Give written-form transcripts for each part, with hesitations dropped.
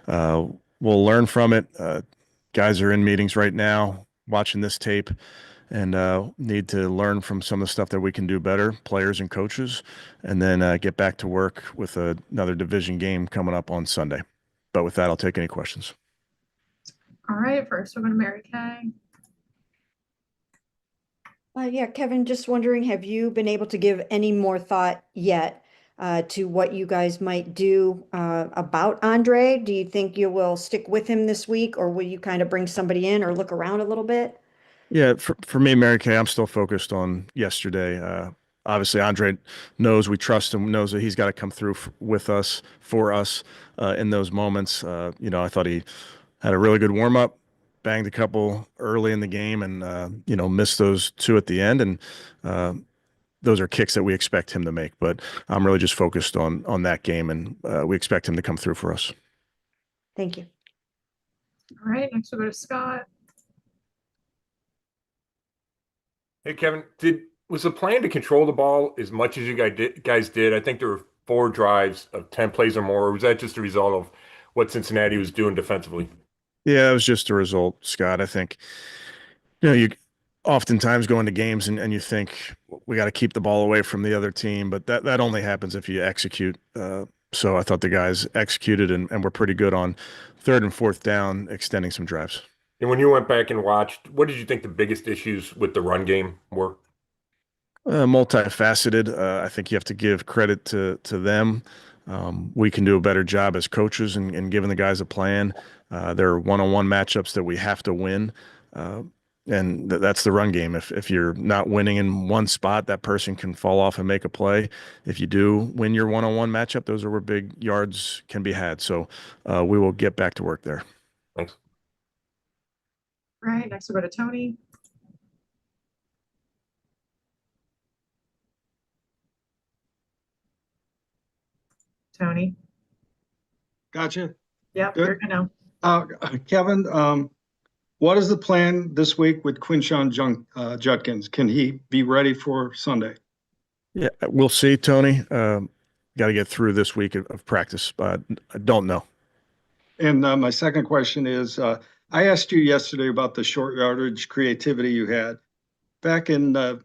Uh, we'll learn from it. Guys are in meetings right now watching this tape and need to learn from some of the stuff that we can do better, players and coaches, and then get back to work with another division game coming up on Sunday. But with that, I'll take any questions. All right, first we're going to Mary Kay. Yeah, Kevin, just wondering, have you been able to give any more thought yet to what you guys might do about Andre? Do you think you will stick with him this week, or will you kind of bring somebody in or look around a little bit? Yeah, for me, Mary Kay, I'm still focused on yesterday. Obviously, Andre knows we trust him, knows that he's got to come through with us, for us in those moments. I thought he had a really good warm up, banged a couple early in the game, and missed those two at the end. And those are kicks that we expect him to make. But I'm really just focused on that game, and we expect him to come through for us. Thank you. All right, next we'll go to Scott. Hey, Kevin, was the plan to control the ball as much as you guys did? I think there were 4 drives of 10 plays or more. Or was that just a result of what Cincinnati was doing defensively? Yeah, it was just a result, Scott. I think, you oftentimes go into games and you think we got to keep the ball away from the other team, but that only happens if you execute. So I thought the guys executed and were pretty good on third and fourth down, extending some drives. And when you went back and watched, what did you think the biggest issues with the run game were? Multifaceted. I think you have to give credit to them. We can do a better job as coaches and giving the guys a plan. There are one-on-one matchups that we have to win, and that's the run game. If you're not winning in one spot, that person can fall off and make a play. If you do win your one-on-one matchup, those are where big yards can be had. So we will get back to work there. Thanks. All right, next we'll go to Tony. Tony. Gotcha. Yep, Good. you're gonna. Kevin, what is the plan this week with Quinshawn Judkins? Can he be ready for Sunday? Yeah, we'll see, Tony. Got to get through this week of practice, but I don't know. And my second question is, I asked you yesterday about the short yardage creativity you had. Back in the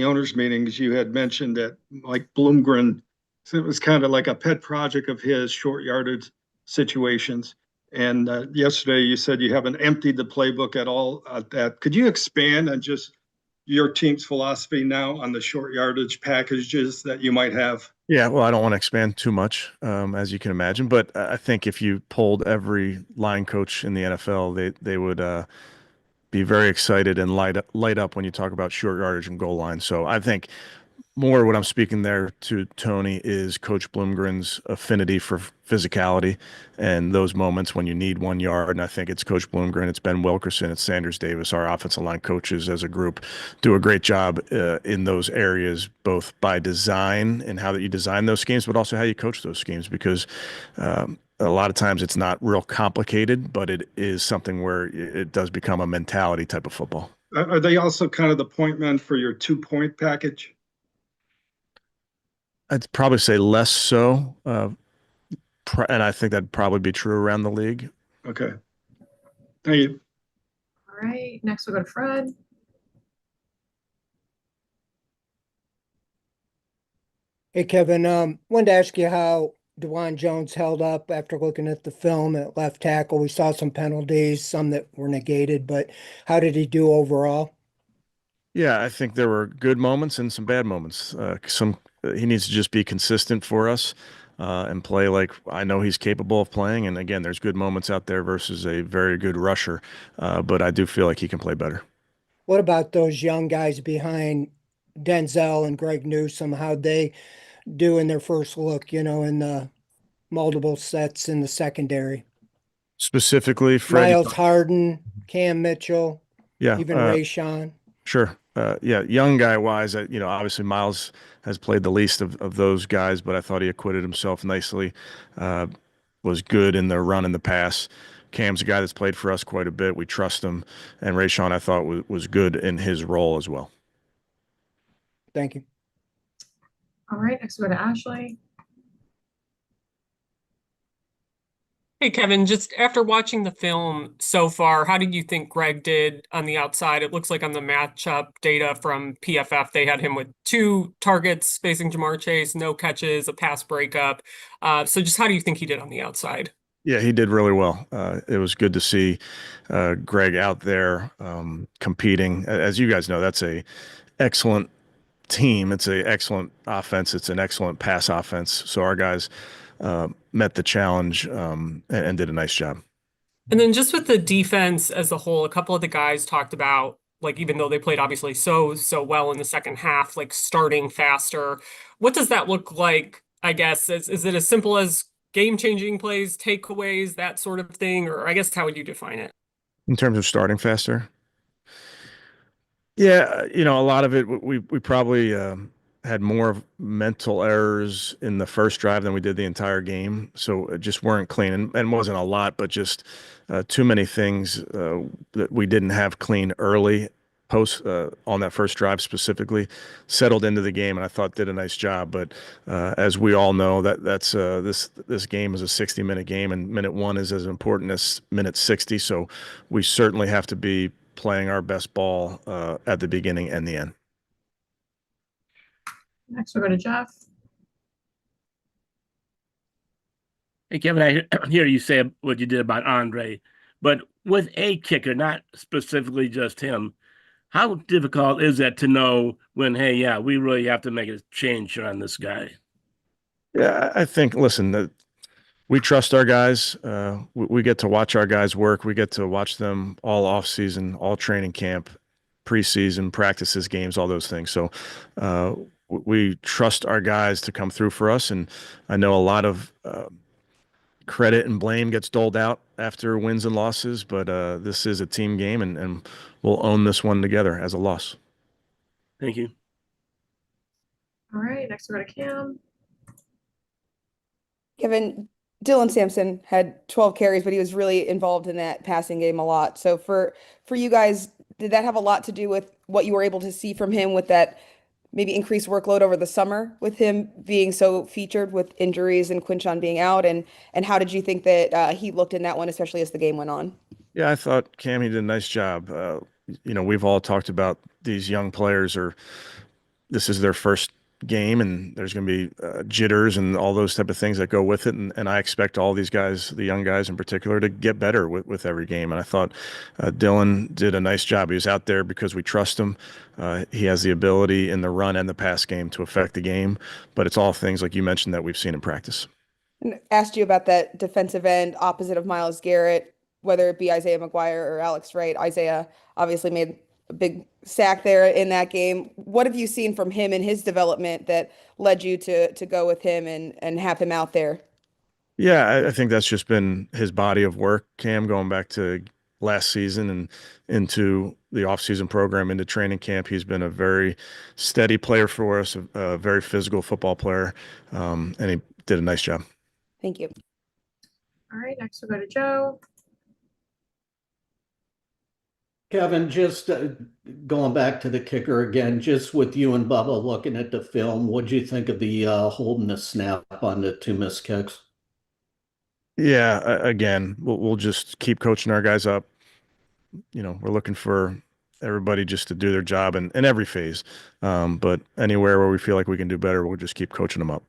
owners' meetings, you had mentioned that Mike Bloomgren, so it was kind of like a pet project of his, short yardage situations. And yesterday you said you haven't emptied the playbook at all at that. Could you expand on just your team's philosophy now on the short yardage packages that you might have? Yeah, well, I don't want to expand too much, as you can imagine, but I think if you polled every line coach in the NFL, they would be very excited and light up when you talk about short yardage and goal line. So I think more what I'm speaking there to Tony is Coach Bloomgren's affinity for physicality and those moments when you need 1 yard. And I think it's Coach Bloomgren, it's Ben Wilkerson, it's Sanders Davis, our offensive line coaches as a group do a great job in those areas, both by design and how that you design those schemes, but also how you coach those schemes, because a lot of times it's not real complicated, but it is something where it does become a mentality type of football. Are they also kind of the point men for your 2-point package? I'd probably say less so, and I think that'd probably be true around the league. Okay. Thank you. All right, next we'll go to Fred. Hey, Kevin, wanted to ask you how DeJuan Jones held up after looking at the film at left tackle. We saw some penalties, some that were negated, but how did he do overall? Yeah, I think there were good moments and some bad moments. He needs to just be consistent for us and play like I know he's capable of playing. And again, there's good moments out there versus a very good rusher, but I do feel like he can play better. What about those young guys behind Denzel and Greg Newsome? How'd they do in their first look, in the multiple sets in the secondary? Specifically, Fred. Miles Harden, Cam Mitchell, Yeah, even Rayshawn. sure. Yeah, young guy wise, obviously Miles has played the least of those guys, but I thought he acquitted himself nicely. Was good in the run and the pass. Cam's a guy that's played for us quite a bit. We trust him, and Rayshawn I thought was good in his role as well. Thank you. All right, next we'll go to Ashley. Hey Kevin, just after watching the film so far, how did you think Greg did on the outside? It looks like on the matchup data from PFF, they had him with 2 targets facing Jamar Chase, no catches, a pass breakup. So just how do you think he did on the outside? Yeah, he did really well. It was good to see Greg out there competing. As you guys know, that's a excellent team. It's a excellent offense. It's an excellent pass offense. So our guys met the challenge and did a nice job. And then just with the defense as a whole, a couple of the guys talked about, like, even though they played obviously so well in the second half, like starting faster. What does that look like? I guess is it as simple as game-changing plays, takeaways, that sort of thing? Or I guess how would you define it? In terms of starting faster, yeah, a lot of it we probably had more of mental errors in the first drive than we did the entire game. So it just weren't clean and wasn't a lot, but just too many things that we didn't have clean early post on that first drive specifically settled into the game and I thought did a nice job. But as we all know that's this game is a 60-minute game and minute 1 is as important as minute 60. So we certainly have to be playing our best ball at the beginning and the end. Next, we'll go to Jeff. Hey, Kevin, I hear you say what you did about Andre, but with a kicker, not specifically just him, how difficult is that to know when, hey, yeah, we really have to make a change on this guy? Yeah, I think, listen, we trust our guys. We get to watch our guys work. We get to watch them all off season, all training camp, preseason, practices, games, all those things. So we trust our guys to come through for us. And I know a lot of credit and blame gets doled out after wins and losses, but this is a team game and we'll own this one together as a loss. Thank you. All right, next we'll go to Cam. Kevin, Dylan Sampson had 12 carries, but he was really involved in that passing game a lot. So for you guys, did that have a lot to do with what you were able to see from him with that maybe increased workload over the summer with him being so featured with injuries and Quinshon being out? And how did you think that he looked in that one, especially as the game went on? Yeah, I thought Cammy did a nice job. We've all talked about these young players this is their first game and there's going to be jitters and all those type of things that go with it. And I expect all these guys, the young guys in particular, to get better with every game. And I thought Dylan did a nice job. He was out there because we trust him. He has the ability in the run and the pass game to affect the game, but it's all things like you mentioned that we've seen in practice. And asked you about that defensive end opposite of Myles Garrett, whether it be Isaiah McGuire or Alex Wright. Isaiah obviously made a big sack there in that game. What have you seen from him in his development that led you to go with him and have him out there? Yeah, I think that's just been his body of work, Cam, going back to last season and into the offseason program, into training camp. He's been a very steady player for us, a very physical football player, and he did a nice job. Thank you. All right, next we'll go to Joe. Kevin, just going back to the kicker again, just with you and Bubba looking at the film, what'd you think of the holding the snap on the 2 missed kicks? Yeah, again, we'll just keep coaching our guys up. We're looking for everybody just to do their job in every phase. But anywhere where we feel like we can do better, we'll just keep coaching them up.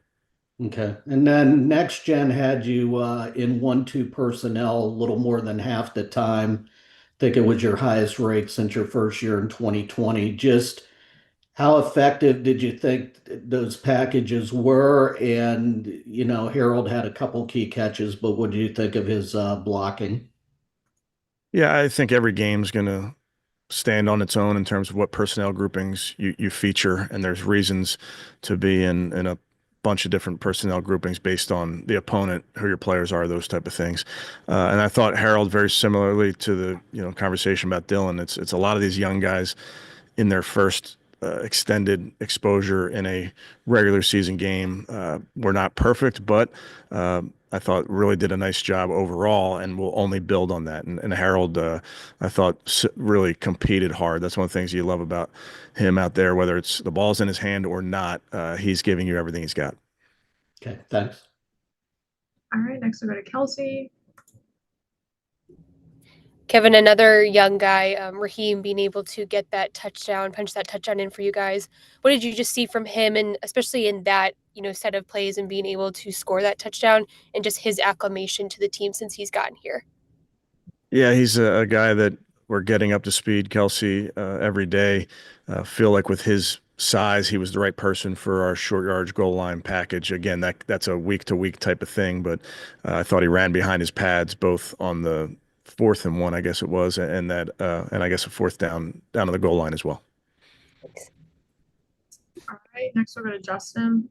Okay. And then Next Gen had you in 1-2 personnel a little more than half the time. I think it was your highest rate since your first year in 2020. Just how effective did you think those packages were? And, Harold had a couple key catches, but what do you think of his blocking? Yeah, I think every game's going to stand on its own in terms of what personnel groupings you feature, and there's reasons to be in a bunch of different personnel groupings based on the opponent, who your players are, those type of things. And I thought Harold, very similarly to the conversation about Dylan, it's a lot of these young guys in their first extended exposure in a regular season game. We're not perfect, but I thought really did a nice job overall, and we'll only build on that. And Harold, I thought really competed hard. That's one of the things you love about him out there, whether it's the ball's in his hand or not. He's giving you everything he's got. Okay, thanks. All right, next we'll go to Kelsey. Kevin, another young guy, Raheem, being able to get that touchdown, punch that touchdown in for you guys. What did you just see from him, and especially in that set of plays and being able to score that touchdown, and just his acclimation to the team since he's gotten here? Yeah, he's a guy that we're getting up to speed, Kelsey, every day. Feel like with his size, he was the right person for our short yardage goal line package. Again, that's a week to week type of thing, but I thought he ran behind his pads both on the 4th and 1, I guess it was, and I guess a 4th down to the goal line as well. All right, next we'll go to Justin.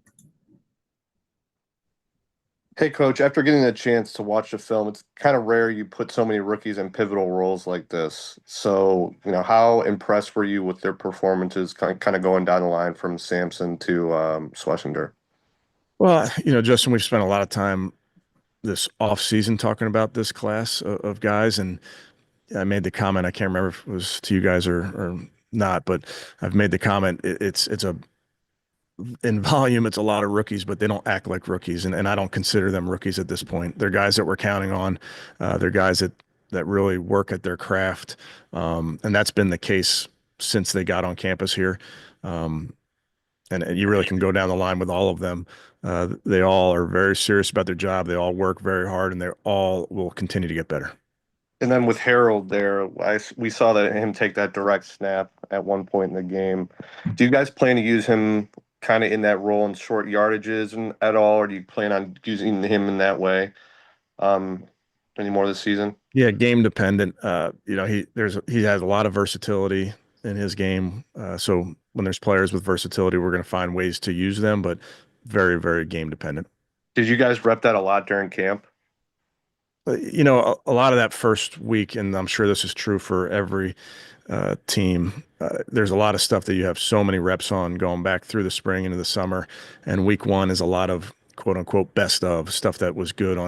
Hey, Coach, after getting a chance to watch the film, it's kind of rare you put so many rookies in pivotal roles like this. So, how impressed were you with their performances kind of going down the line from Sampson to Schlesinger? Well, Justin, we've spent a lot of time this off season talking about this class of guys, and I made the comment, I can't remember if it was to you guys or not, but I've made the comment, in volume, it's a lot of rookies, but they don't act like rookies. And I don't consider them rookies at this point. They're guys that we're counting on. They're guys that really work at their craft. And that's been the case since they got on campus here. And you really can go down the line with all of them. They all are very serious about their job. They all work very hard, and they all will continue to get better. And then with Harold there, we saw him take that direct snap at one point in the game. Do you guys plan to use him kind of in that role in short yardages and at all, or do you plan on using him in that way anymore this season? Yeah, game dependent. He has a lot of versatility in his game. So when there's players with versatility, we're going to find ways to use them, but very, very game dependent. Did you guys rep that a lot during camp? A lot of that first week, and I'm sure this is true for every team. There's a lot of stuff that you have so many reps on going back through the spring into the summer, and week 1 is a lot of quote unquote best of stuff that was good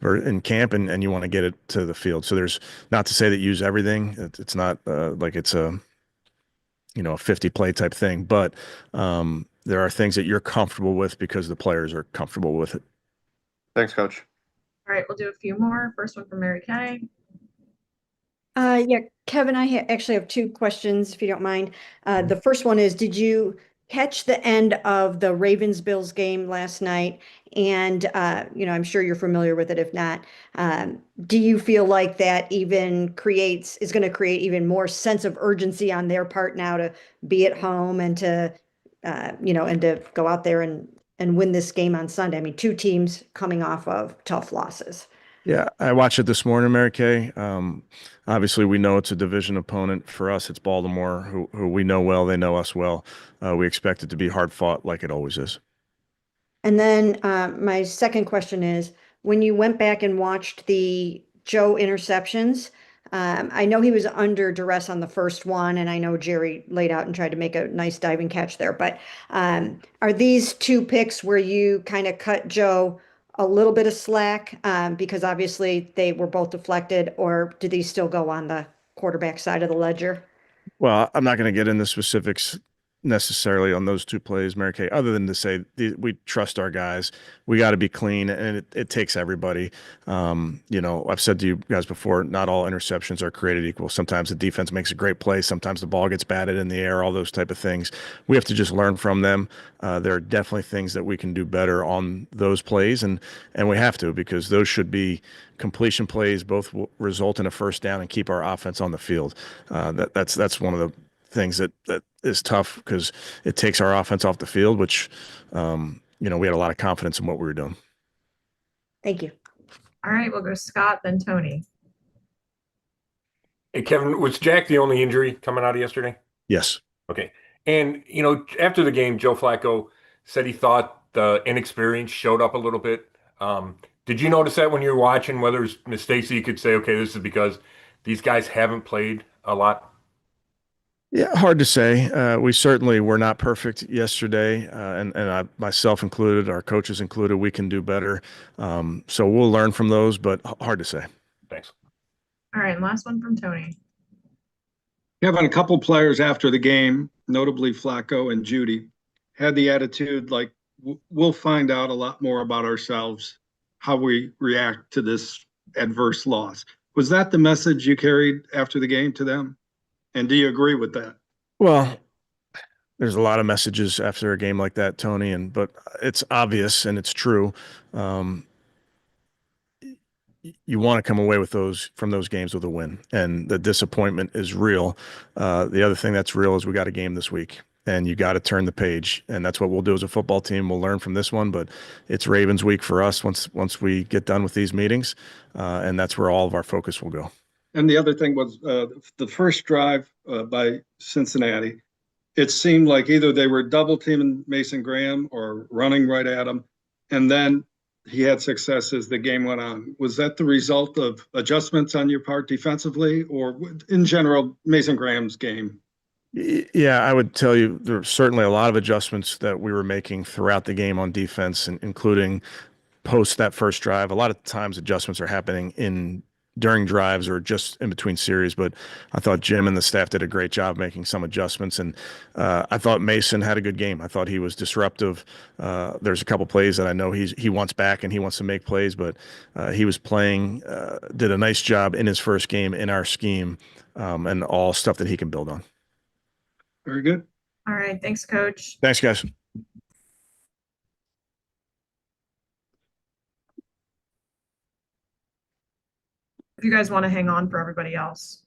in camp, and you want to get it to the field. So there's not to say that you use everything. It's not like it's a 50 play type thing, but there are things that you're comfortable with because the players are comfortable with it. Thanks, Coach. All right, we'll do a few more. First one from Mary Kay. Yeah, Kevin, I actually have 2 questions, if you don't mind. The first one is, did you catch the end of the Ravens-Bills game last night? And, I'm sure you're familiar with it. If not, do you feel like that is going to create even more sense of urgency on their part now to be at home and to, and to go out there and win this game on Sunday? I mean, 2 teams coming off of tough losses. Yeah, I watched it this morning, Mary Kay. Obviously, we know it's a division opponent. For us, it's Baltimore, who we know well. They know us well. We expect it to be hard fought like it always is. And then my second question is, when you went back and watched the Joe interceptions, I know he was under duress on the first one, and I know Jerry laid out and tried to make a nice diving catch there. But are these 2 picks where you kind of cut Joe a little bit of slack because obviously they were both deflected, or do these still go on the quarterback side of the ledger? Well, I'm not going to get into specifics necessarily on those 2 plays, Mary Kay, other than to say we trust our guys. We got to be clean, and it takes everybody. I've said to you guys before, not all interceptions are created equal. Sometimes the defense makes a great play. Sometimes the ball gets batted in the air, all those type of things. We have to just learn from them. There are definitely things that we can do better on those plays, and we have to, because those should be completion plays. Both will result in a first down and keep our offense on the field. That's one of the things that is tough, because it takes our offense off the field, which we had a lot of confidence in what we were doing. Thank you. All right, we'll go Scott, then Tony. Hey, Kevin, was Jack the only injury coming out of yesterday? Yes. Okay. And, after the game, Joe Flacco said he thought the inexperience showed up a little bit. Did you notice that when you were watching, whether it's mistakes that you could say, okay, this is because these guys haven't played a lot? Yeah, hard to say. We certainly were not perfect yesterday, and I, myself included, our coaches included. We can do better. So we'll learn from those, but hard to say. Thanks. All right, and last one from Tony. Kevin, a couple players after the game, notably Flacco and Judy, had the attitude like, we'll find out a lot more about ourselves, how we react to this adverse loss. Was that the message you carried after the game to them? And do you agree with that? Well, there's a lot of messages after a game like that, Tony, but it's obvious and it's true. You want to come away with from those games with a win, and the disappointment is real. The other thing that's real is we got a game this week, and you got to turn the page, and that's what we'll do as a football team. We'll learn from this one, but it's Ravens week for us once we get done with these meetings, and that's where all of our focus will go. And the other thing was the first drive by Cincinnati. It seemed like either they were double teaming Mason Graham or running right at him, and then he had success as the game went on. Was that the result of adjustments on your part defensively, or in general, Mason Graham's game? Yeah, I would tell you there were certainly a lot of adjustments that we were making throughout the game on defense, including post that first drive. A lot of times adjustments are happening during drives or just in between series, but I thought Jim and the staff did a great job making some adjustments, and I thought Mason had a good game. I thought he was disruptive. There's a couple plays that I know he wants back and he wants to make plays, but he was playing, did a nice job in his first game in our scheme, and all stuff that he can build on. Very good. All right, thanks, Coach. Thanks, guys. If you guys want to hang on for everybody else,